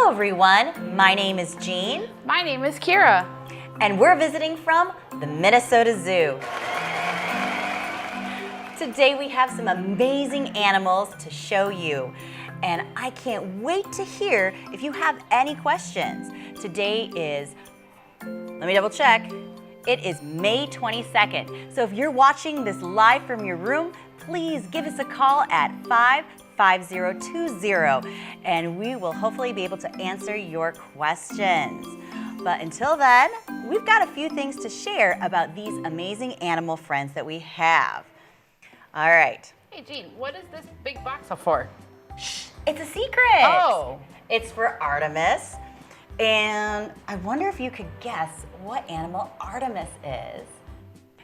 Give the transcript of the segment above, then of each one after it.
Hello everyone, my name is Jean. My name is Kira. And we're visiting from the Minnesota Zoo. Today we have some amazing animals to show you. And I can't wait to hear if you have any questions. Today is, let me double check, it is May 22nd. So if you're watching this live from your room, please give us a call at 55020 and we will hopefully be able to answer your questions. But until then, we've got a few things to share about these amazing animal friends that we have. All right. Hey, Jean, what is this big box for? Shh, it's a secret. Oh. It's for Artemis. And I wonder if you could guess what animal Artemis is.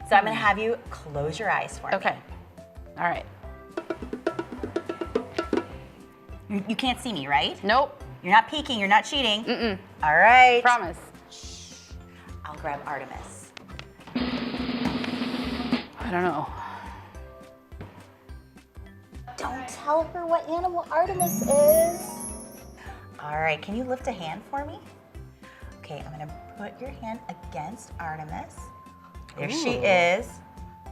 So I'm gonna have you close your eyes for me. Okay. All right. You can't see me, right? Nope. You're not peeking, you're not cheating. Mm-mm. All right. Promise. Shh. I'll grab Artemis. I don't know. Don't tell her what animal Artemis is. All right, can you lift a hand for me? Okay, I'm gonna put your hand against Artemis. There she is.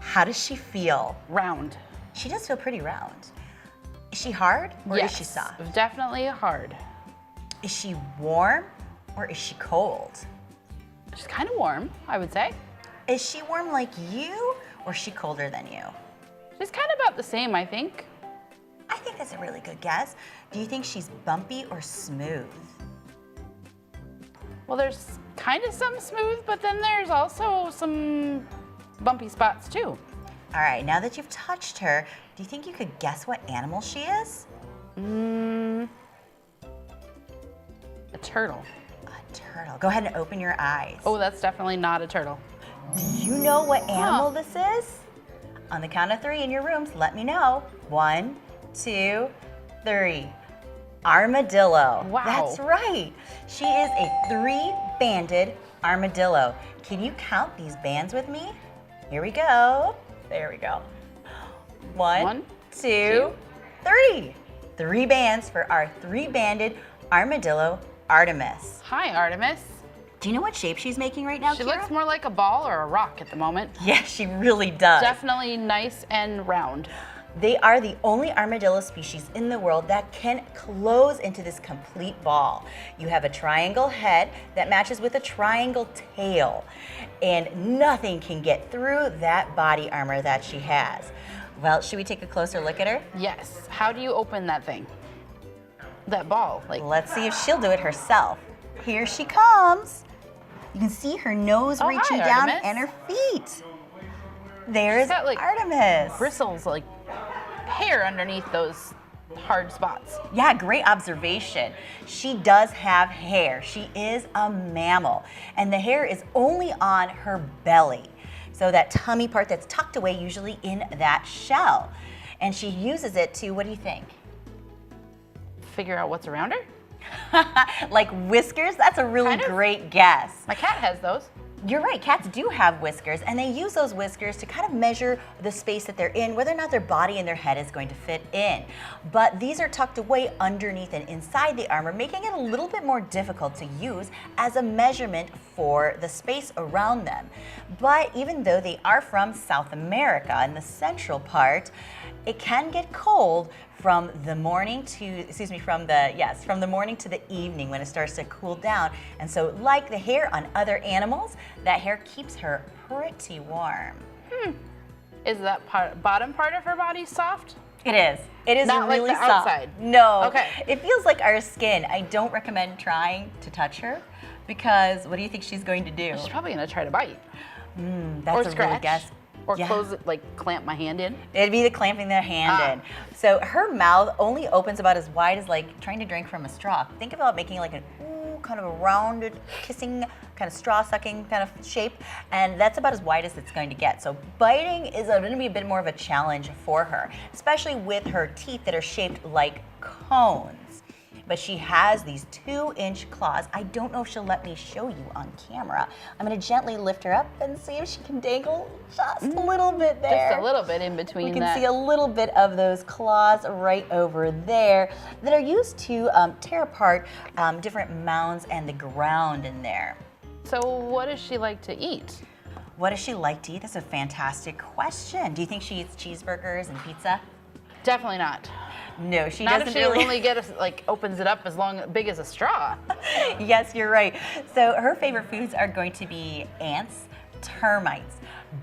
How does she feel? Round. She does feel pretty round. Is she hard or Yes, is she soft? definitely hard. Is she warm or is she cold? She's kind of warm, I would say. Is she warm like you or is she colder than you? She's kind of about the same, I think. I think that's a really good guess. Do you think she's bumpy or smooth? Well, there's kind of some smooth, but then there's also some bumpy spots too. All right, now that you've touched her, do you think you could guess what animal she is? A turtle. A turtle. Go ahead and open your eyes. Oh, that's definitely not a turtle. Do you know what animal this is? On the count of 3 in your rooms, let me know. 1, 2, 3. Armadillo. Wow. That's right. She is a 3-banded armadillo. Can you count these bands with me? Here we go. There we go. 1, 2, 3. 3 bands for our 3-banded armadillo, Artemis. Hi, Artemis. Do you know what shape she's making right now, She Kira? looks more like a ball or a rock at the moment. Yeah, she really does. Definitely nice and round. They are the only armadillo species in the world that can close into this complete ball. You have a triangle head that matches with a triangle tail, and nothing can get through that body armor that she has. Well, should we take a closer look at her? Yes. How do you open that thing? That ball, like. Let's see if she'll do it herself. Here she comes. You can see her nose Oh, reaching hi, down Artemis. and her feet. There's got, like, Artemis. Bristles, like hair underneath those hard spots. Yeah, great observation. She does have hair. She is a mammal, and the hair is only on her belly. So that tummy part that's tucked away usually in that shell. And she uses it to, what do you think? Figure out what's around her? Like whiskers? That's a really Kind of. great guess. My cat has those. You're right, cats do have whiskers, and they use those whiskers to kind of measure the space that they're in, whether or not their body and their head is going to fit in. But these are tucked away underneath and inside the armor, making it a little bit more difficult to use as a measurement for the space around them. But even though they are from South America in the central part, it can get cold from the morning to, from the morning to the evening when it starts to cool down. And so like the hair on other animals, that hair keeps her pretty warm. Is that bottom part of her body soft? It is. It is Not like really the soft. outside. No. Okay. It feels like our skin. I don't recommend trying to touch her because what do you think she's going to do? She's probably gonna try to bite. That's or a really scratch. guess. Or Yeah. close it, like clamp my hand in. It'd be the clamping their hand in. So her mouth only opens about as wide as like trying to drink from a straw. Think about making like an kind of a rounded, kissing, kind of straw sucking kind of shape, and that's about as wide as it's going to get. So biting is going to be a bit more of a challenge for her, especially with her teeth that are shaped like cones. but she has these 2-inch claws. I don't know if she'll let me show you on camera. I'm gonna gently lift her up and see if she can dangle just a little bit there. Just a little bit in between We can that. see a little bit of those claws right over there that are used to tear apart different mounds and the ground in there. So what does she like to eat? What does she like to eat? That's a fantastic question. Do you think she eats cheeseburgers and pizza? Definitely not. No, she Not doesn't if she really. only opens it up as big as a straw. Yes, you're right. So her favorite foods are going to be ants, termites,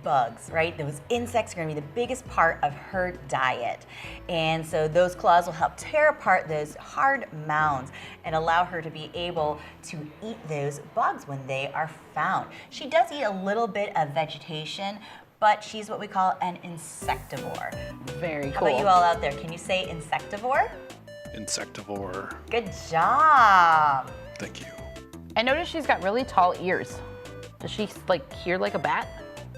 bugs, right? Those insects are going to be the biggest part of her diet. And so those claws will help tear apart those hard mounds and allow her to be able to eat those bugs when they are found. She does eat a little bit of vegetation, but she's what we call an insectivore. Very How cool. about you all out there? Can you say insectivore? Insectivore. Good job. Thank you. I noticed she's got really tall ears. Does she hear like a bat?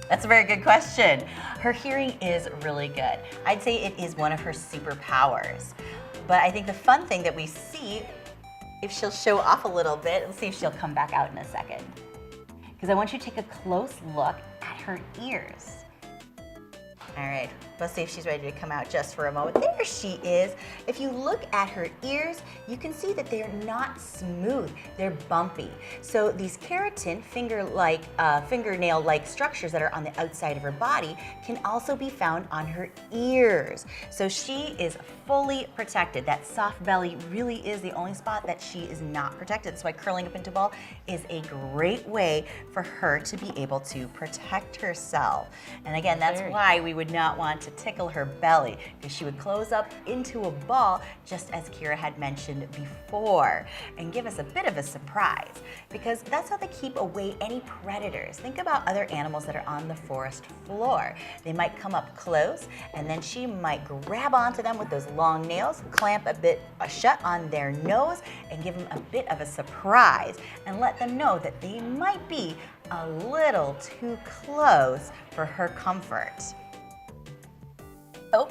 That's a very good question. Her hearing is really good. I'd say it is one of her superpowers. But I think the fun thing that we see, if she'll show off a little bit, let's see if she'll come back out in a second. Because I want you to take a close look at her ears. All right, let's see if she's ready to come out just for a moment. There she is. If you look at her ears, you can see that they're not smooth, they're bumpy. So these keratin, fingernail-like structures that are on the outside of her body can also be found on her ears. So she is fully protected. That soft belly really is the only spot that she is not protected. That's why curling up into a ball is a great way for her to be able to protect herself. And again, that's why we would not want to tickle her belly, because she would close up into a ball, just as Kira had mentioned before, and give us a bit of a surprise, because that's how they keep away any predators. Think about other animals that are on the forest floor. They might come up close, and then she might grab onto them with those long nails, clamp a bit shut on their nose, and give them a bit of a surprise, and let them know that they might be a little too close for her comfort. Oh,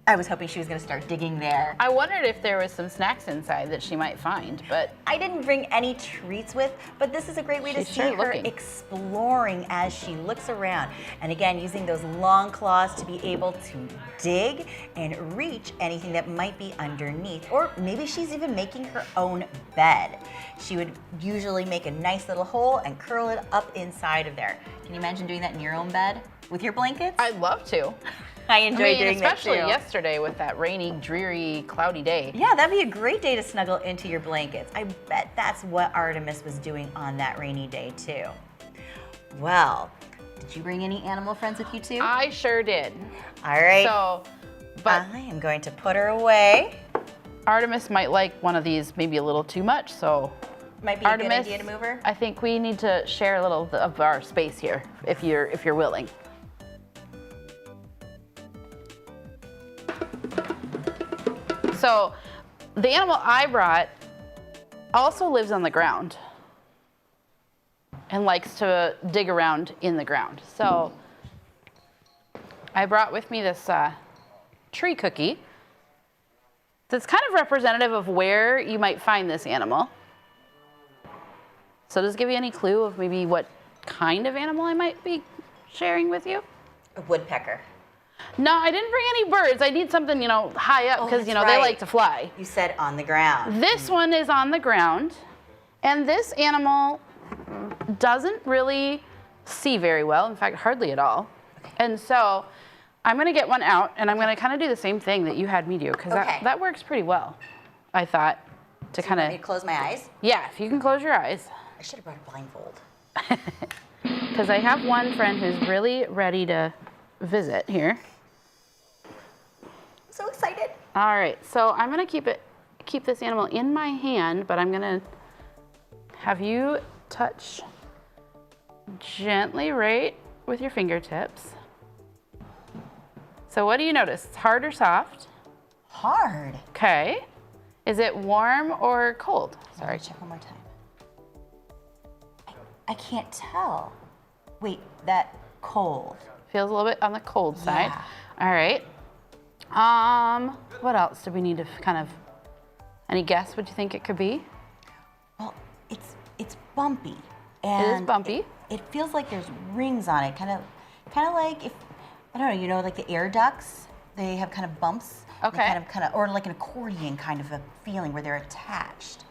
I was hoping she was going to start digging there. I wondered if there was some snacks inside that she might find, but I didn't bring any treats with, but this is a great way to She's see sure her looking. exploring as she looks around. And again, using those long claws to be able to dig and reach anything that might be underneath. Or maybe she's even making her own bed. She would usually make a nice little hole and curl it up inside of there. Can you imagine doing that in your own bed with your blankets? I'd love to. I enjoy doing that too. especially yesterday with that rainy, dreary, cloudy day. Yeah, that'd be a great day to snuggle into your blankets. I bet that's what Artemis was doing on that rainy day too. Well, did you bring any animal friends with you too? I sure did. All right. So, but I am going to put her away. Artemis might like one of these maybe a little too much, so Might be a good Artemis, idea to move her. I think we need to share a little of our space here, if you're willing. So, the animal I brought also lives on the ground and likes to dig around in the ground. So, I brought with me this tree cookie that's kind of representative of where you might find this animal. So does it give you any clue of maybe what kind of animal I might be sharing with you? A woodpecker. No, I didn't bring any birds. I need something, high up because, that's they right. like to fly. You said on the ground. This one is on the ground, and this animal doesn't really see very well. In fact, hardly at all. And so I'm going to get one out, and I'm going to kind of do the same thing that you had me do, because Okay. that works pretty well, I thought, to kind Want me of, to close my eyes? yeah, if you can close your eyes. I should have brought a blindfold. Because I have one friend who's really ready to visit here. I'm so excited. All right, so I'm gonna keep this animal in my hand, but I'm gonna have you touch gently right with your fingertips. So what do you notice? It's hard or soft? Hard. Okay. Is it warm or cold? Sorry. Check one more time. I can't tell. Wait, that cold. Feels a little bit on the cold side. Yeah. All right. What else do we need to kind of Any guess what you think it could be? Well, it's bumpy. It And is bumpy. It feels like there's rings on it, kind of like if I don't know, like the air ducts, they have kind of bumps. Okay. They kind of, or like an accordion kind of a feeling where they're attached.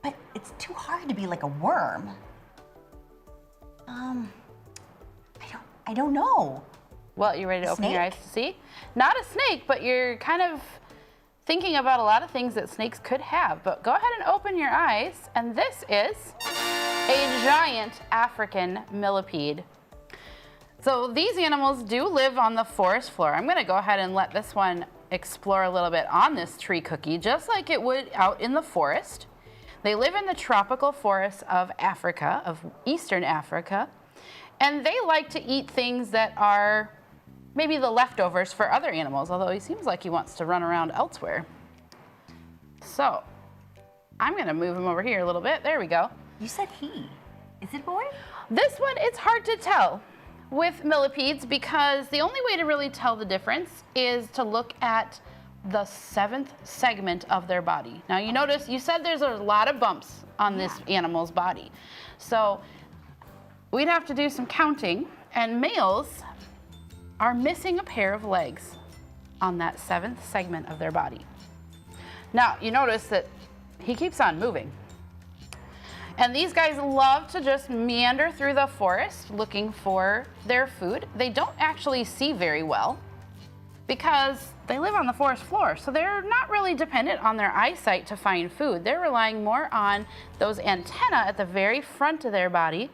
But it's too hard to be like a worm. I don't know. Well, you ready to open your eyes Snake? to see? Not a snake, but you're kind of thinking about a lot of things that snakes could have. But go ahead and open your eyes, and this is a giant African millipede. So these animals do live on the forest floor. I'm gonna go ahead and let this one explore a little bit on this tree cookie, just like it would out in the forest. They live in the tropical forests of Africa, of Eastern Africa, and they like to eat things that are maybe the leftovers for other animals, although he seems like he wants to run around elsewhere. So I'm gonna move him over here a little bit. There we go. You said he. Is it a boy? This one, it's hard to tell with millipedes because the only way to really tell the difference is to look at the 7th segment of their body. Now you notice, you said there's a lot of bumps on this animal's body. So we'd have to do some counting, and males are missing a pair of legs on that 7th segment of their body. Now you notice that he keeps on moving. And these guys love to just meander through the forest looking for their food. They don't actually see very well because they live on the forest floor, so they're not really dependent on their eyesight to find food. They're relying more on those antennae at the very front of their body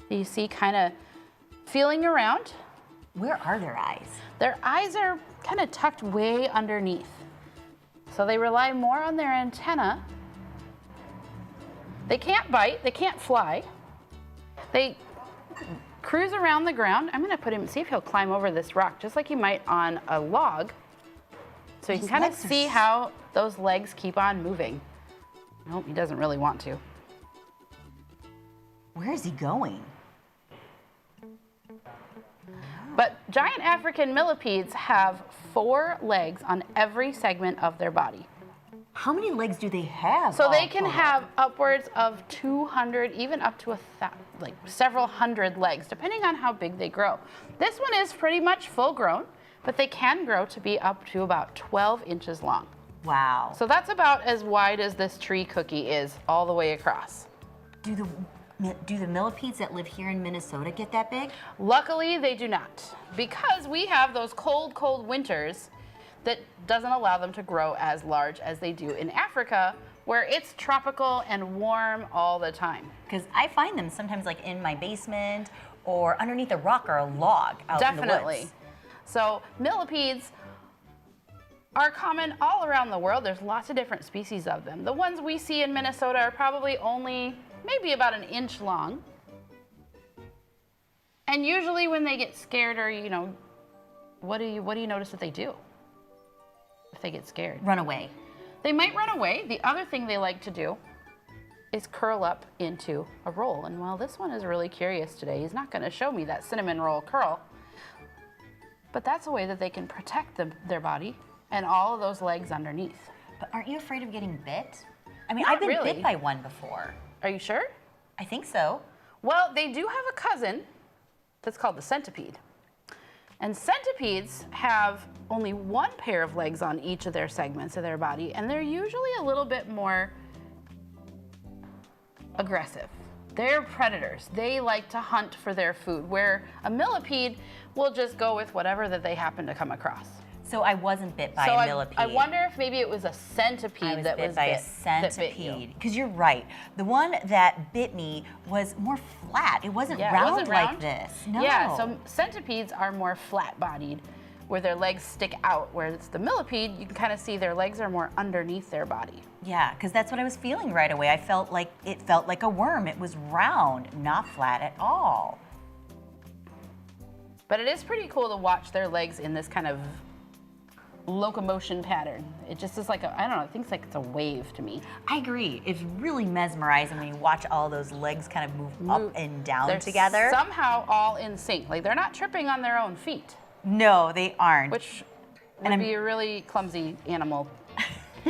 that you see kind of feeling around. Where are their eyes? Their eyes are kind of tucked way underneath. So they rely more on their antenna. They can't bite, they can't fly. They cruise around the ground. I'm gonna put him, see if he'll climb over this rock, just like he might on a log. So you can kind of see how those legs keep on moving. Nope, he doesn't really want to. Where is he going? But giant African millipedes have 4 legs on every segment of their body. How many legs do they have? So they all can total? have upwards of 200, even up to like several hundred legs, depending on how big they grow. This one is pretty much full grown, but they can grow to be up to about 12 inches long. Wow. So that's about as wide as this tree cookie is all the way across. Do the millipedes that live here in Minnesota get that big? Luckily, they do not, because we have those cold, cold winters that doesn't allow them to grow as large as they do in Africa, where it's tropical and warm all the time. Because I find them sometimes like in my basement or underneath a rock or a log out in the Definitely. woods. So millipedes are common all around the world. There's lots of different species of them. The ones we see in Minnesota are probably only maybe about an inch long. And usually when they get scared or, what do you notice that they do if they get scared? Run away. They might run away. The other thing they like to do is curl up into a roll. And while this one is really curious today, he's not going to show me that cinnamon roll curl. But that's a way that they can protect their body and all of those legs underneath. But aren't you afraid of getting bit? I mean, Not I've been really. bit by one before. Are you sure? I think so. Well, they do have a cousin that's called the centipede. And centipedes have only 1 pair of legs on each of their segments of their body, and they're usually a little bit more aggressive. They're predators. They like to hunt for their food, where a millipede will just go with whatever that they happen to come across. So I wasn't bit by So a millipede. I wonder if maybe it was a centipede I was that bit was by a that bit you. centipede. Because you're right. The one that bit me was more flat. It wasn't round wasn't like round? this. No. Yeah, so centipedes are more flat-bodied, where their legs stick out, whereas the millipede, you can kind of see their legs are more underneath their body. Yeah, because that's what I was feeling right away. It felt like a worm. It was round, not flat at all. But it is pretty cool to watch their legs in this kind of locomotion pattern. It just is like I don't know, it thinks like it's a wave to me. I agree. It's really mesmerizing when you watch all those legs kind of move up and down They're together. somehow all in sync. Like they're not tripping on their own feet, No, they aren't. which would be a really clumsy animal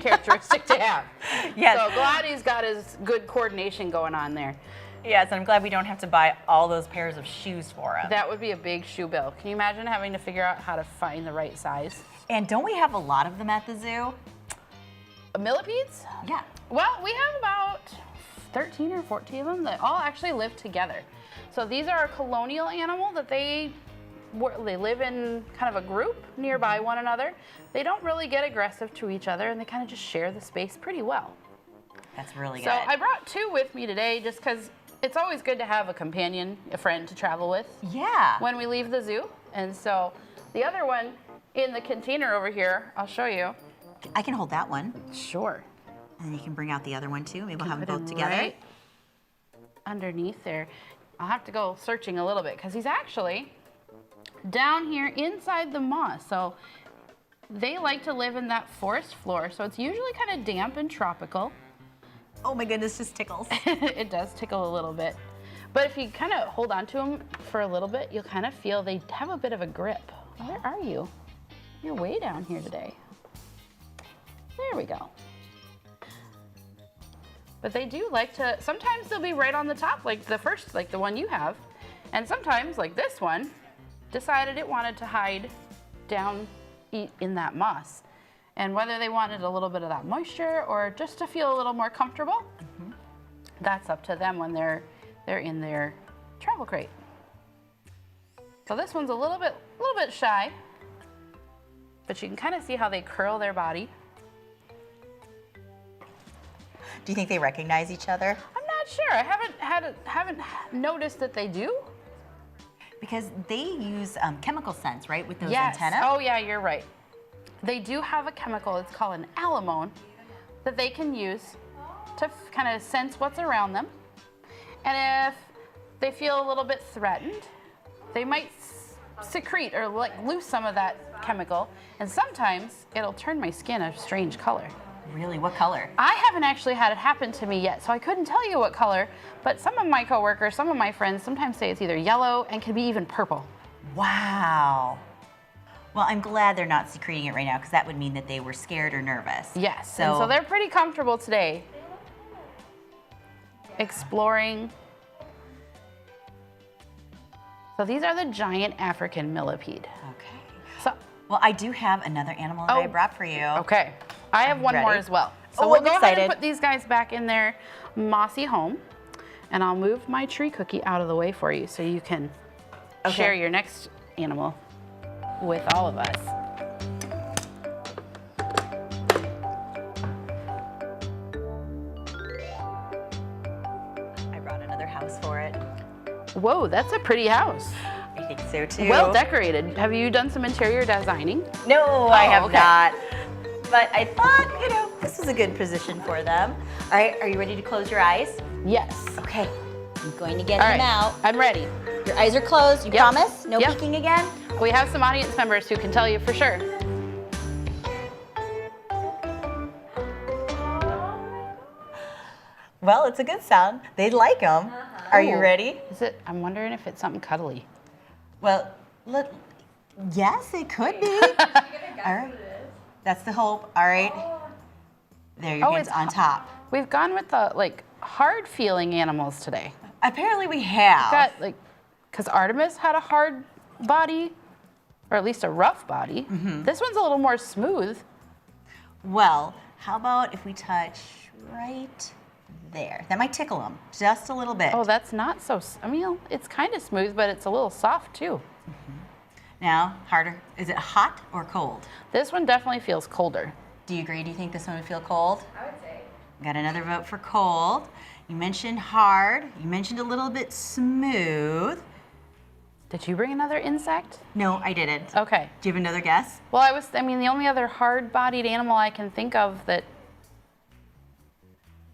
characteristic to have. Yes. So glad he's got his good coordination going on there. Yes, and I'm glad we don't have to buy all those pairs of shoes for him. That would be a big shoe bill. Can you imagine having to figure out how to find the right size? And don't we have a lot of them at the zoo? Millipedes? Yeah. Well, we have about 13 or 14 of them that all actually live together. So these are a colonial animal that they live in kind of a group nearby one another. They don't really get aggressive to each other, and they kind of just share the space pretty well. That's really good. So I brought two with me today just because it's always good to have a companion, a friend to travel with Yeah. when we leave the zoo. And so the other one in the container over here, I'll show you. I can hold that one. Sure. And then you can bring out the other one too. Maybe we'll have them Put both him together. right underneath there. I'll have to go searching a little bit because he's actually down here inside the moss. So they like to live in that forest floor. So it's usually kind of damp and tropical. Oh my goodness, just tickles. It does tickle a little bit. But if you kind of hold on to them for a little bit, you'll kind of feel they have a bit of a grip. Where are you? You're way down here today. There we go. But they do like to, sometimes they'll be right on the top, like the first, like the one you have. And sometimes, like this one, decided it wanted to hide down in that moss. And whether they wanted a little bit of that moisture or just to feel a little more comfortable, that's up to them when they're in their travel crate. So this one's a little bit shy, but you can kind of see how they curl their body. Do you think they recognize each other? I'm not sure. I haven't noticed that they do. Because they use chemical sense, right, with those Yes. antennae? Oh yeah, you're right. They do have a chemical, it's called an alamone, that they can use to kind of sense what's around them. And if they feel a little bit threatened, they might secrete or like lose some of that chemical. And sometimes it'll turn my skin a strange color. Really? What color? I haven't actually had it happen to me yet, so I couldn't tell you what color, but some of my coworkers, some of my friends sometimes say it's either yellow and can be even purple. Wow. Well, I'm glad they're not secreting it right now because that would mean that they were scared or nervous. Yes, and so they're pretty comfortable today exploring. So these are the giant African millipede. Okay. So, Well, I do have another animal that I brought for you. okay. I have one more ready? as well. So Oh, we'll I'm go ahead and excited. put these guys back in their mossy home, and I'll move my tree cookie out of the way for you so you can share your next animal with all of us. I brought another house for it. Whoa, that's a pretty house. I think so too. Well decorated. Have you done some interior designing? No, I have okay. not. But I thought, this is a good position for them. All right, are you ready to close your eyes? Yes. Okay, I'm going to get All them right, out. I'm ready. Your eyes are closed, you Yep. promise? No Yep. peeking again? We have some audience members who can tell you for sure. Well, it's a good sound. They like them. Are you Ooh. ready? Is it? I'm wondering if it's something cuddly. Well, yes, it could be. All right. That's the hope. All right. There, your hand's it's on top. We've gone with the hard feeling animals today. Apparently we have. Got because Artemis had a hard body, or at least a rough body. This one's a little more smooth. Well, how about if we touch right there? That might tickle them just a little bit. Oh, that's not so. I mean, it's kind of smooth, but it's a little soft too. Now, harder. Is it hot or cold? This one definitely feels colder. Do you agree? Do you think this one would feel cold? I would say. Got another vote for cold. You mentioned hard. You mentioned a little bit smooth. Did you bring another insect? No, I didn't. Okay. Do you have another guess? Well, I mean, the only other hard-bodied animal I can think of that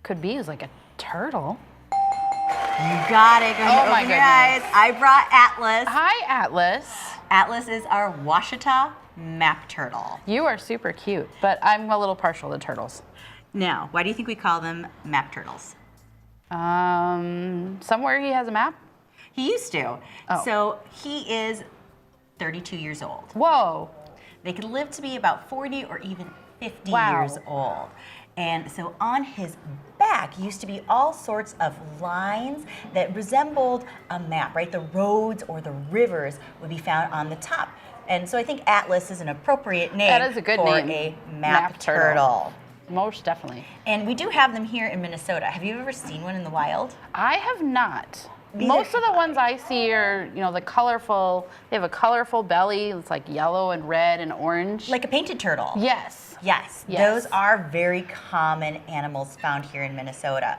could be is like a turtle. You got it. Go ahead and Oh my open your eyes. goodness. I brought Atlas. Hi, Atlas. Atlas is our Washita map turtle. You are super cute, but I'm a little partial to turtles. Now, why do you think we call them map turtles? Somewhere he has a map? He used to. Oh. So he is 32 years old. Whoa. They can live to be about 40 or even 50 Wow. years old. And so on his back used to be all sorts of lines that resembled a map, right? The roads or the rivers would be found on the top. And so I think Atlas is an appropriate name That is a good for name. a map turtle. Most definitely. And we do have them here in Minnesota. Have you ever seen one in the wild? I have not. Neither Most of have the ones I see are, the colorful, they have a colorful belly. It's like yellow and red and orange. Like a painted turtle. Yes. Yes, Yes. those are very common animals found here in Minnesota.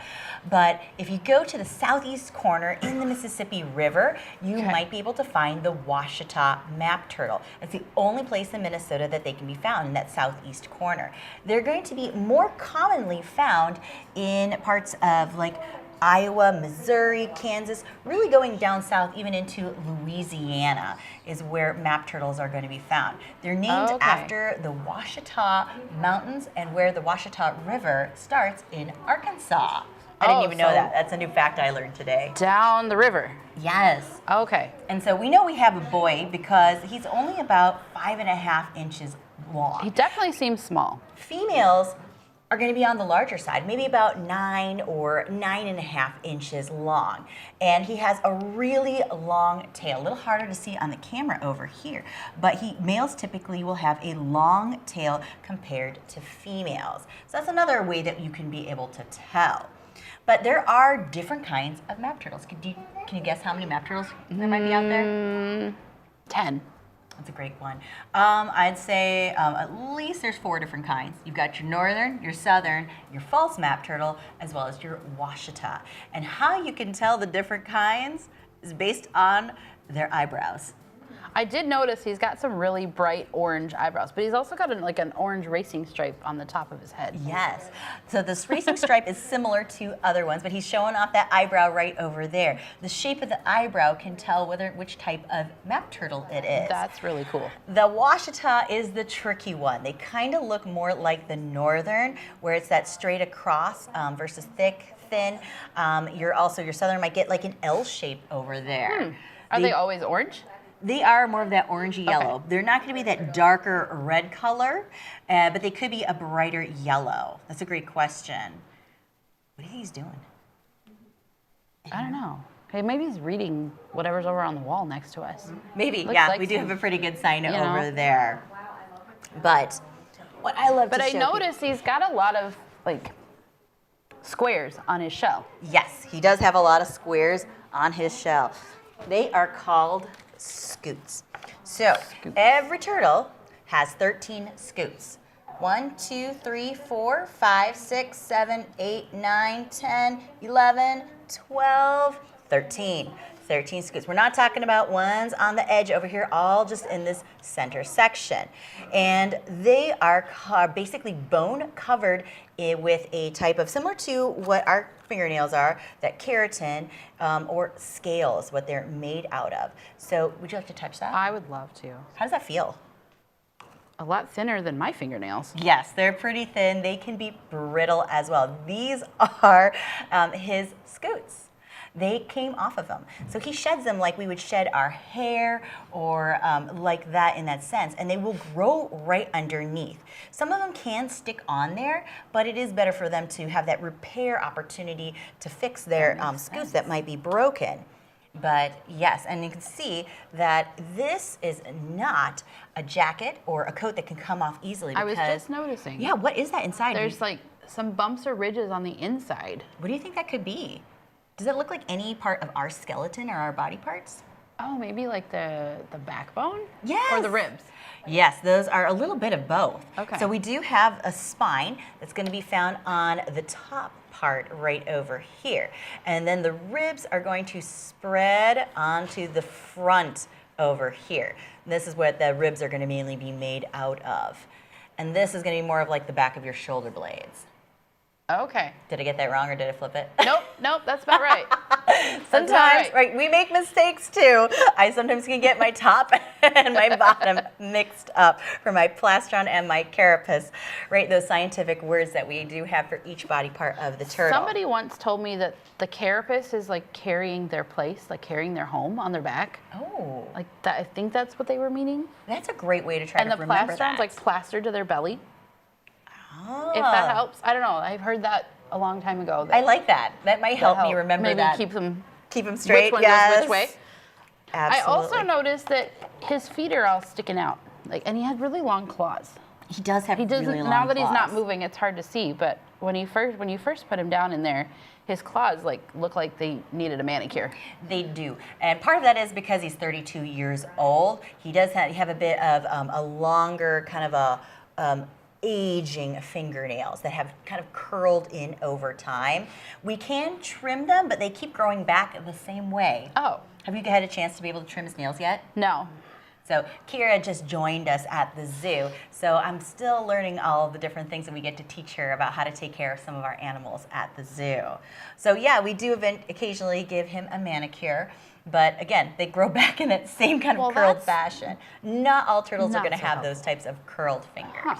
But if you go to the southeast corner in the Mississippi River, you Okay. might be able to find the Washita map turtle. It's the only place in Minnesota that they can be found in that southeast corner. They're going to be more commonly found in parts of like Iowa, Missouri, Kansas, really going down south even into Louisiana is where map turtles are going to be found. They're named Okay. after the Washita Mountains and where the Washita River starts in Arkansas. I didn't Oh, even know so- that. That's a new fact I learned today. Down the river. Yes. Okay. And so we know we have a boy because he's only about 5.5 inches long. He definitely seems small. Females are going to be on the larger side, maybe about 9 or 9.5 inches long. And he has a really long tail, a little harder to see on the camera over here. But males typically will have a long tail compared to females. So that's another way that you can be able to tell. But there are different kinds of map turtles. Can you guess how many map turtles there might be out there? 10. That's a great one. I'd say at least there's 4 different kinds. You've got your northern, your southern, your false map turtle, as well as your Washita. And how you can tell the different kinds is based on their eyebrows. I did notice he's got some really bright orange eyebrows, but he's also got like an orange racing stripe on the top of his head. Yes. So this racing stripe is similar to other ones, but he's showing off that eyebrow right over there. The shape of the eyebrow can tell which type of map turtle it is. That's really cool. The Washita is the tricky one. They kind of look more like the northern, where it's that straight across versus thick, thin. Your southern might get like an L shape over there. Are they always orange? They are more of that orangey yellow. Okay. They're not going to be that darker red color, but they could be a brighter yellow. That's a great question. What do you think he's doing? I don't know. Hey, maybe he's reading whatever's over on the wall next to us. Maybe, Looks yeah. like We do some- have a pretty good sign you over know. there. But what I love But to I show noticed he's got a lot of like squares on his shell. Yes, he does have a lot of squares on his shell. They are called scutes. So every turtle has 13 scutes. 1, 2, 3, 4, 5, 6, 7, 8, 9, 10, 11, 12, 13. 13 scutes. We're not talking about ones on the edge over here, all just in this center section. And they are basically bone covered with a type of, similar to what our fingernails are, that keratin or scales, what they're made out of. So would you like to touch that? I would love to. How does that feel? A lot thinner than my fingernails. Yes, they're pretty thin. They can be brittle as well. These are his scutes. They came off of him. So he sheds them like we would shed our hair or like that in that sense, and they will grow right underneath. Some of them can stick on there, but it is better for them to have that repair opportunity to fix their scutes that might be broken. But yes, and you can see that this is not a jacket or a coat that can come off easily. I was because- just noticing. Yeah, what is that inside? There's like some bumps or ridges on the inside. What do you think that could be? Does it look like any part of our skeleton or our body parts? Oh, maybe like the backbone? Yes. Or the ribs? Yes, those are a little bit of both. Okay. So we do have a spine that's going to be found on the top part right over here. And then the ribs are going to spread onto the front over here. This is what the ribs are going to mainly be made out of. And this is going to be more of like the back of your shoulder blades. Okay. Did I get that wrong or did I flip it? Nope, that's about right. Sometimes, all right, we make mistakes too. I sometimes can get my top and my bottom mixed up for my plastron and my carapace, right? Those scientific words that we do have for each body part of the turtle. Somebody once told me that the carapace is like carrying their place, like carrying their home on their back. Oh, Like that, I think that's what they were meaning. that's a great way to try And to the remember plastron's that. like plastered to their belly. Ah. If that helps, I don't know. I've heard that a long time ago. I like that. That might help me remember Maybe that. keep them straight. Which one yes. goes which way? Absolutely. I also noticed that his feet are all sticking out, like, and he had really long claws. He does have He doesn't. really long Now that he's not claws. moving, it's hard to see. But when you first put him down in there, his claws like look like they needed a manicure. They do. And part of that is because he's 32 years old. He does have a bit of a longer kind of a aging fingernails that have kind of curled in over time. We can trim them, but they keep growing back the same way. Oh, Have you had a chance to be able to trim his nails yet? no. So Kira just joined us at the zoo. So I'm still learning all of the different things that we get to teach her about how to take care of some of our animals at the zoo. So yeah, we do occasionally give him a manicure. But again, they grow back in that same kind of Well, curled that's fashion. Not all turtles are not going to so have helpful. those types of curled fingers. Huh.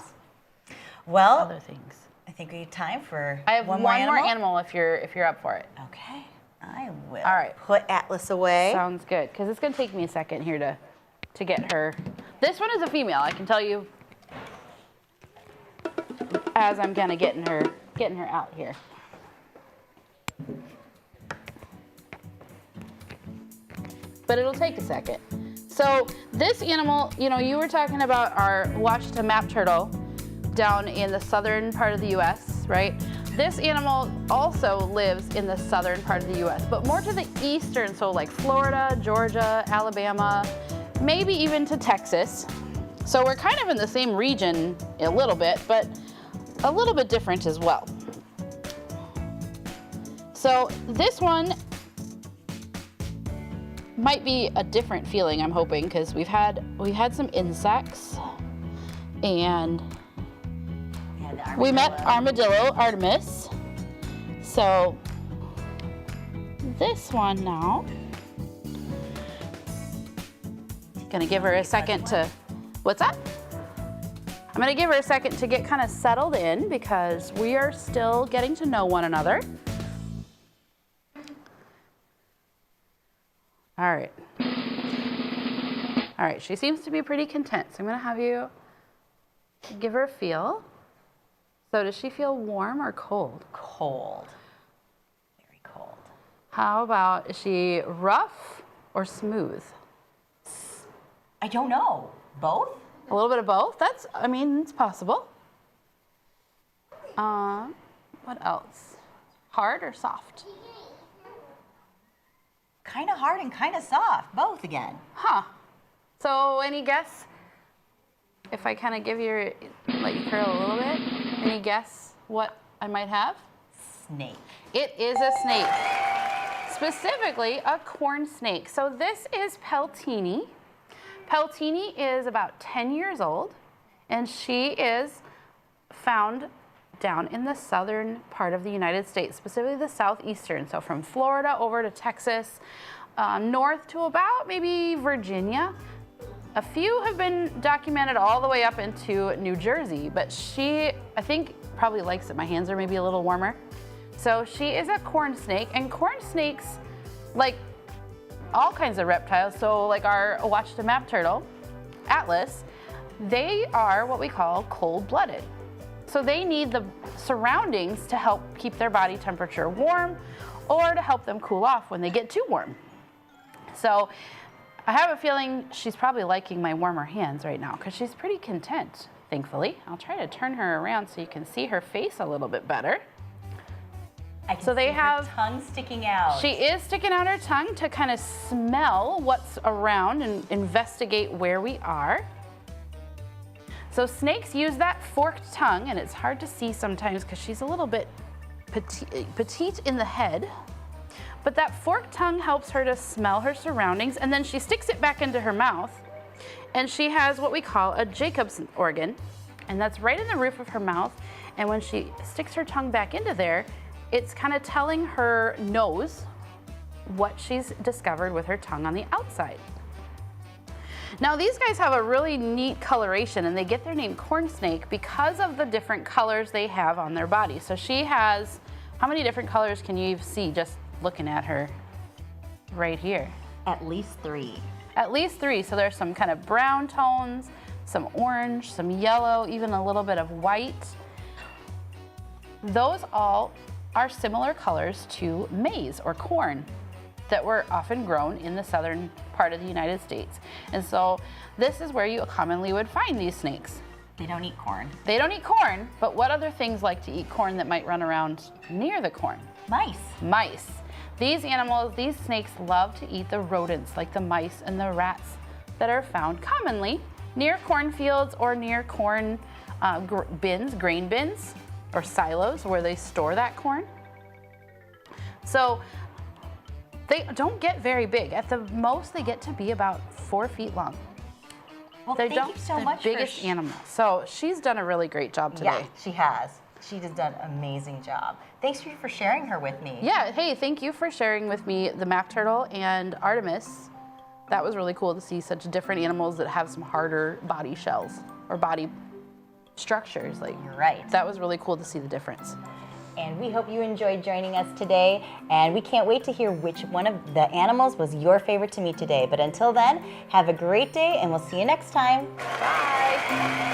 Well, Other things. I think we have time for I have one more more animal. animal if you're up for it. Okay, I will All right. put Atlas away. Sounds good. Because it's gonna take me a second here to get her. This one is a female. I can tell you as I'm kind of getting her out here. But it'll take a second. So this animal, you were talking about our Washita map turtle down in the southern part of the U.S., right? This animal also lives in the southern part of the U.S., but more to the eastern, so like Florida, Georgia, Alabama, maybe even to Texas. So we're kind of in the same region a little bit, but a little bit different as well. So this one might be a different feeling, I'm hoping, because we had some insects, and Yeah, we met armadillo Artemis. So this one now, gonna give her a second to, what's that? I'm gonna give her a second to get kind of settled in because we are still getting to know one another. All right. All right, she seems to be pretty content. So I'm gonna have you give her a feel. So does she feel warm or cold? Cold. Very cold. How about, is she rough or smooth? I don't know. Both? A little bit of both? It's possible. What else? Hard or soft? Kind of hard and kind of soft. Both again. Huh. So any guess? If I kind of give you, let you curl a little bit, any guess what I might have? Snake. It is a snake. Specifically, a corn snake. So this is Peltini. Peltini is about 10 years old, and she is found down in the southern part of the United States, specifically the southeastern. So from Florida over to Texas, north to about maybe Virginia. A few have been documented all the way up into New Jersey, but she, I think, probably likes it. My hands are maybe a little warmer. So she is a corn snake, and corn snakes, like all kinds of reptiles, so like our Washita map turtle, Atlas, they are what we call cold-blooded. So they need the surroundings to help keep their body temperature warm or to help them cool off when they get too warm. So I have a feeling she's probably liking my warmer hands right now because she's pretty content, thankfully. I'll try to turn her around so you can see her face a little bit better. I can So they see have- her tongue sticking out. She is sticking out her tongue to kind of smell what's around and investigate where we are. So snakes use that forked tongue, and it's hard to see sometimes because she's a little bit petite in the head. But that forked tongue helps her to smell her surroundings, and then she sticks it back into her mouth. And she has what we call a Jacob's organ, and that's right in the roof of her mouth. And when she sticks her tongue back into there, it's kind of telling her nose what she's discovered with her tongue on the outside. Now these guys have a really neat coloration, and they get their name corn snake because of the different colors they have on their body. So she has, how many different colors can you see just looking at her right here? At least 3. At least 3. So there's some kind of brown tones, some orange, some yellow, even a little bit of white. Those all are similar colors to maize or corn that were often grown in the southern part of the United States. And so this is where you commonly would find these snakes. They don't eat corn. They don't eat corn, but what other things like to eat corn that might run around near the corn? Mice. Mice. These animals, these snakes love to eat the rodents like the mice and the rats that are found commonly near cornfields or near corn bins, grain bins, or silos where they store that corn. So they don't get very big. At the most, they get to be about 4 feet long. Well, thank you so much for biggest animal. So she's done a really great job today. Yeah, she has. She has done an amazing job. Thanks for sharing her with me. Yeah, hey, thank you for sharing with me the map turtle and Artemis. That was really cool to see such different animals that have some harder body shells or body structures. Like, You're right. that was really cool to see the difference. And we hope you enjoyed joining us today. And we can't wait to hear which one of the animals was your favorite to meet today. But until then, have a great day, and we'll see you next time. Bye.